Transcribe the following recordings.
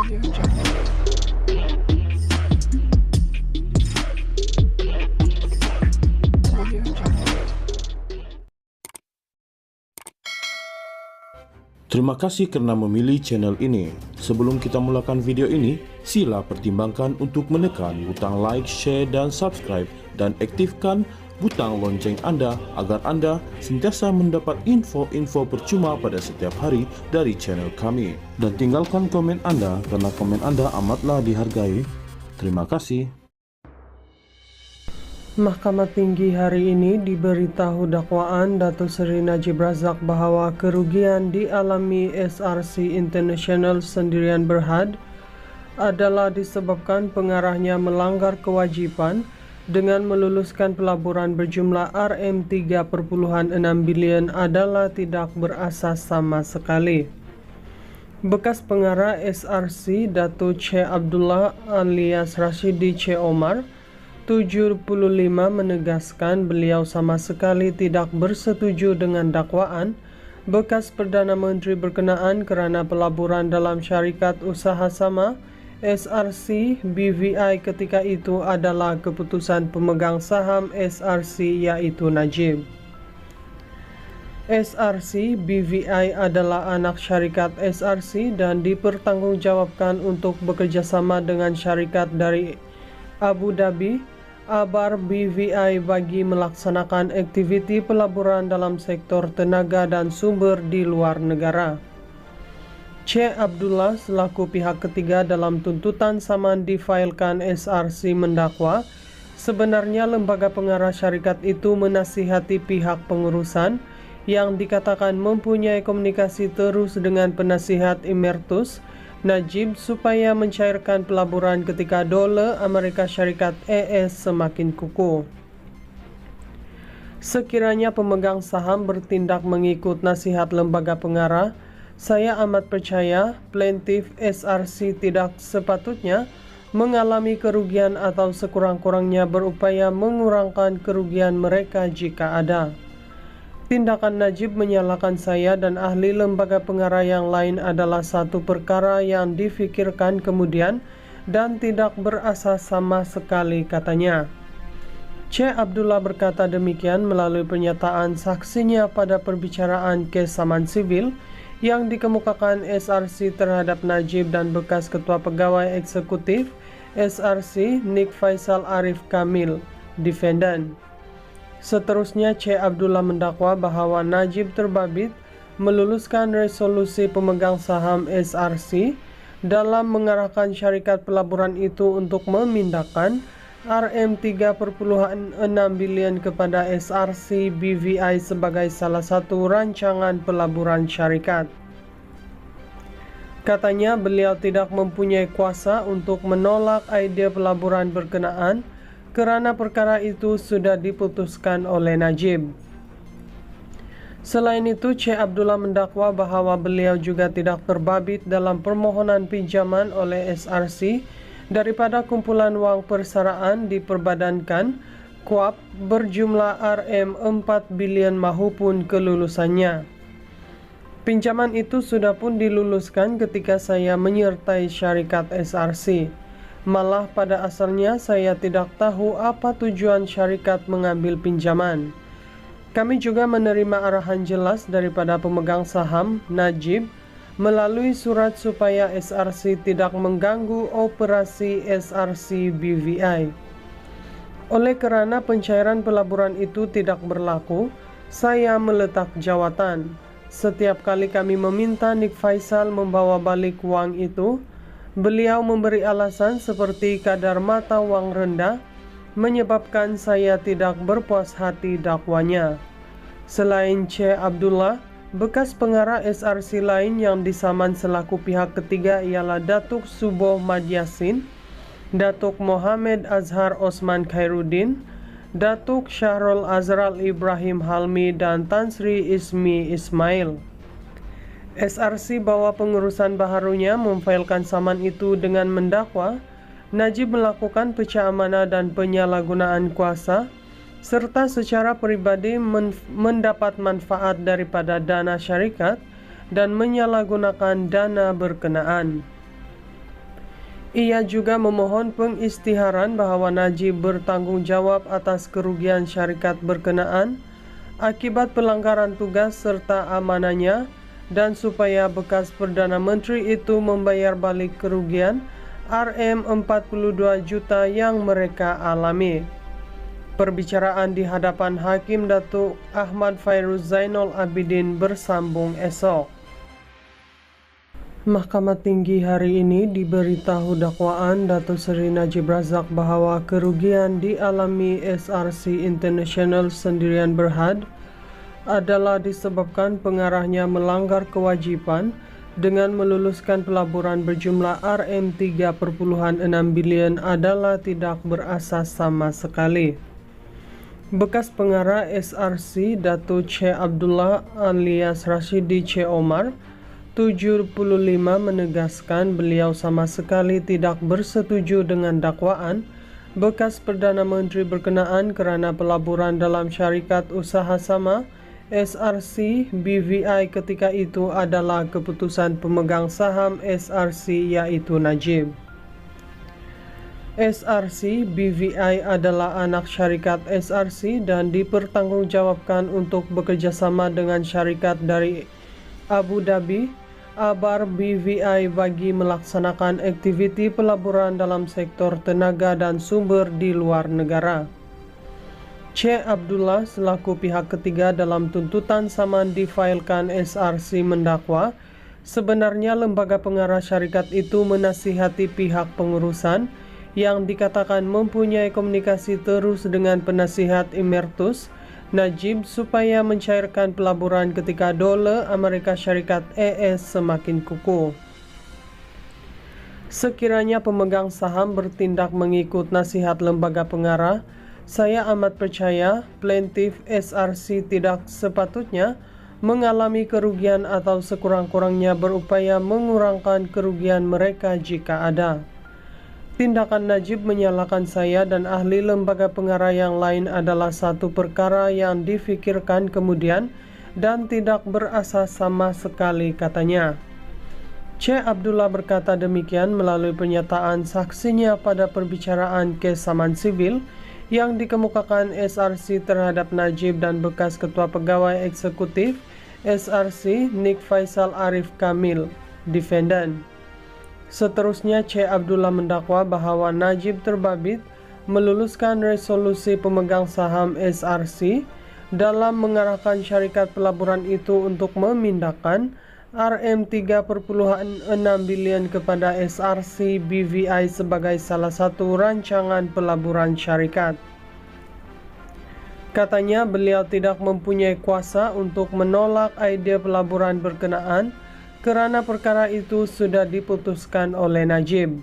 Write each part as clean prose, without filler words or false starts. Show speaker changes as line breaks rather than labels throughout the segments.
Terima kasih karena memilih channel ini. Sebelum kita mulakan video ini, sila pertimbangkan untuk menekan butang like, share, dan subscribe, dan aktifkan butang lonceng Anda agar Anda sentiasa mendapat info-info percuma pada setiap hari dari channel kami. Dan tinggalkan komen Anda karena komen Anda amatlah dihargai. Terima kasih.
Mahkamah Tinggi hari ini diberitahu dakwaan Datuk Seri Najib Razak bahwa kerugian dialami SRC International Sdn Bhd adalah disebabkan pengarahnya melanggar kewajiban dengan meluluskan pelaburan berjumlah Rm3.6 bilion adalah tidak berasas sama sekali. Bekas pengarah SRC Datuk C. Abdullah alias Rashidi C. Omar 75 menegaskan beliau sama sekali tidak bersetuju dengan dakwaan bekas Perdana Menteri berkenaan kerana pelaburan dalam syarikat usaha sama SRC BVI ketika itu adalah keputusan pemegang saham SRC iaitu Najib. SRC BVI adalah anak syarikat SRC dan dipertanggungjawabkan untuk bekerjasama dengan syarikat dari Abu Dhabi Abar BVI bagi melaksanakan aktiviti pelaburan dalam sektor tenaga dan sumber di luar negara. C. Abdullah selaku pihak ketiga dalam tuntutan saman difailkan SRC mendakwa sebenarnya lembaga pengarah syarikat itu menasihati pihak pengurusan yang dikatakan mempunyai komunikasi terus dengan penasihat Emeritus Najib supaya mencairkan pelaburan ketika dolar Amerika Syarikat AS semakin kukuh. Sekiranya pemegang saham bertindak mengikut nasihat lembaga pengarah, saya amat percaya plaintiff SRC tidak sepatutnya mengalami kerugian atau sekurang-kurangnya berupaya mengurangkan kerugian mereka jika ada. Tindakan Najib menyalahkan saya dan ahli lembaga pengarah yang lain adalah satu perkara yang difikirkan kemudian dan tidak berasas sama sekali, katanya. C. Abdullah berkata demikian melalui pernyataan saksinya pada perbicaraan kes saman sivil yang dikemukakan SRC terhadap Najib dan bekas Ketua Pegawai Eksekutif SRC Nik Faisal Arif Kamil, defendant. Seterusnya, C. Abdullah mendakwa bahwa Najib terbabit meluluskan resolusi pemegang saham SRC dalam mengarahkan syarikat pelaburan itu untuk memindahkan Rm3.6 bilion kepada SRC BVI sebagai salah satu rancangan pelaburan syarikat. Katanya beliau tidak mempunyai kuasa untuk menolak idea pelaburan berkenaan kerana perkara itu sudah diputuskan oleh Najib. Selain itu, C. Abdullah mendakwa bahwa beliau juga tidak terbabit dalam permohonan pinjaman oleh SRC daripada kumpulan wang persaraan diperbadankan KUAP berjumlah Rm4 bilion mahupun kelulusannya. Pinjaman itu sudah pun diluluskan ketika saya menyertai syarikat SRC. Malah pada asalnya saya tidak tahu apa tujuan syarikat mengambil pinjaman. Kami juga menerima arahan jelas daripada pemegang saham Najib melalui surat supaya SRC tidak mengganggu operasi SRC BVI. Oleh kerana pencairan pelaburan itu tidak berlaku, saya meletak jawatan. Setiap kali kami meminta Nik Faisal membawa balik wang itu, beliau memberi alasan seperti kadar mata wang rendah menyebabkan saya tidak berpuas hati dakwanya. Selain C. Abdullah, bekas pengarah SRC lain yang disaman selaku pihak ketiga ialah Datuk Suboh Madyasin, Datuk Mohamed Azhar Osman Khairuddin, Datuk Syahrul Azral Ibrahim Halmi dan Tan Sri Ismi Ismail. SRC bawah pengurusan baharunya memfailkan saman itu dengan mendakwa Najib melakukan pecah amanah dan penyalahgunaan kuasa serta secara peribadi mendapat manfaat daripada dana syarikat dan menyalahgunakan dana berkenaan. Ia juga memohon pengistiharan bahwa Najib bertanggung jawab atas kerugian syarikat berkenaan akibat pelanggaran tugas serta amanahnya dan supaya bekas Perdana Menteri itu membayar balik kerugian Rm42 juta yang mereka alami. Perbicaraan di hadapan Hakim Datuk Ahmad Fairuz Zainal Abidin bersambung esok. Mahkamah Tinggi hari ini diberitahu dakwaan Datuk Seri Najib Razak bahawa kerugian dialami SRC International Sendirian Berhad adalah disebabkan pengarahnya melanggar kewajipan dengan meluluskan pelaburan berjumlah Rm3.6 bilion adalah tidak berasas sama sekali. Bekas pengarah SRC Datuk C. Abdullah alias Rashidi C. Omar 75 menegaskan beliau sama sekali tidak bersetuju dengan dakwaan bekas Perdana Menteri berkenaan kerana pelaburan dalam syarikat usaha sama SRC BVI ketika itu adalah keputusan pemegang saham SRC iaitu Najib. SRC BVI adalah anak syarikat SRC dan dipertanggungjawabkan untuk bekerjasama dengan syarikat dari Abu Dhabi Abar BVI bagi melaksanakan aktiviti pelaburan dalam sektor tenaga dan sumber di luar negara. C. Abdullah selaku pihak ketiga dalam tuntutan saman difailkan SRC mendakwa sebenarnya lembaga pengarah syarikat itu menasihati pihak pengurusan yang dikatakan mempunyai komunikasi terus dengan penasihat Emeritus Najib supaya mencairkan pelaburan ketika dolar Amerika Syarikat AS semakin kukuh. Sekiranya pemegang saham bertindak mengikut nasihat lembaga pengarah, saya amat percaya plaintiff SRC tidak sepatutnya mengalami kerugian atau sekurang-kurangnya berupaya mengurangkan kerugian mereka jika ada. Tindakan Najib menyalahkan saya dan ahli lembaga pengarah yang lain adalah satu perkara yang difikirkan kemudian dan tidak berasas sama sekali, katanya. C. Abdullah berkata demikian melalui pernyataan saksinya pada perbicaraan kes saman sivil yang dikemukakan SRC terhadap Najib dan bekas Ketua Pegawai Eksekutif SRC Nik Faisal Arif Kamil, defendant. Seterusnya, C. Abdullah mendakwa bahawa Najib terbabit meluluskan resolusi pemegang saham SRC dalam mengarahkan syarikat pelaburan itu untuk memindahkan Rm3.6 bilion kepada SRC BVI sebagai salah satu rancangan pelaburan syarikat. Katanya beliau tidak mempunyai kuasa untuk menolak idea pelaburan berkenaan kerana perkara itu sudah diputuskan oleh Najib.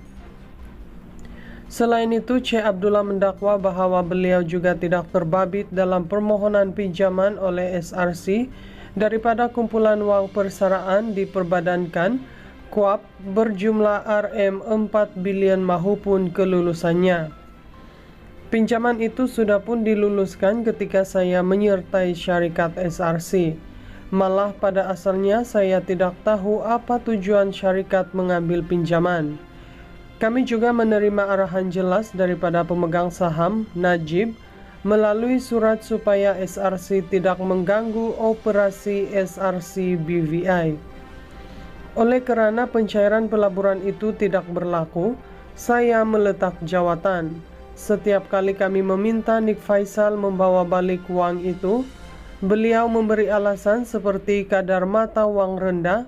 Selain itu, C. Abdullah mendakwa bahawa beliau juga tidak terbabit dalam permohonan pinjaman oleh SRC daripada kumpulan wang persaraan diperbadankan KUAP berjumlah Rm4 bilion mahupun kelulusannya. Pinjaman itu sudah pun diluluskan ketika saya menyertai syarikat SRC. Malah pada asalnya saya tidak tahu apa tujuan syarikat mengambil pinjaman. Kami juga menerima arahan jelas daripada pemegang saham Najib melalui surat supaya SRC tidak mengganggu operasi SRC BVI. Oleh kerana pencairan pelaburan itu tidak berlaku, saya meletak jawatan. Setiap kali kami meminta Nik Faisal membawa balik wang itu, beliau memberi alasan seperti kadar mata wang rendah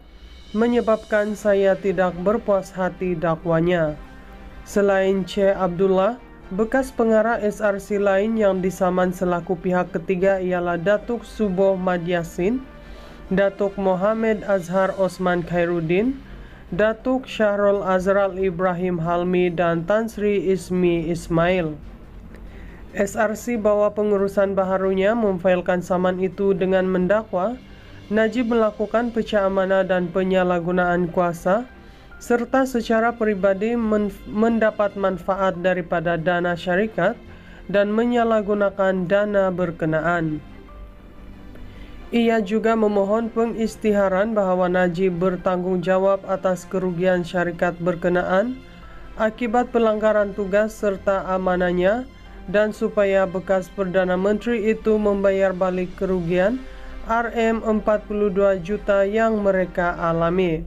menyebabkan saya tidak berpuas hati dakwanya. Selain C. Abdullah, bekas pengarah SRC lain yang disaman selaku pihak ketiga ialah Datuk Suboh Madyasin, Datuk Mohamed Azhar Osman Khairuddin, Datuk Syahrul Azral Ibrahim Halmi dan Tan Sri Ismi Ismail. SRC bawah pengurusan baharunya memfailkan saman itu dengan mendakwa Najib melakukan pecah amanah dan penyalahgunaan kuasa serta secara peribadi mendapat manfaat daripada dana syarikat dan menyalahgunakan dana berkenaan. Ia juga memohon pengistiharan bahawa Najib bertanggungjawab atas kerugian syarikat berkenaan akibat pelanggaran tugas serta amanahnya, dan supaya bekas Perdana Menteri itu membayar balik kerugian Rm42 juta yang mereka alami.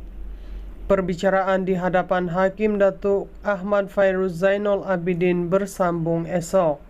Perbicaraan di hadapan Hakim Datuk Ahmad Fairuz Zainal Abidin bersambung esok.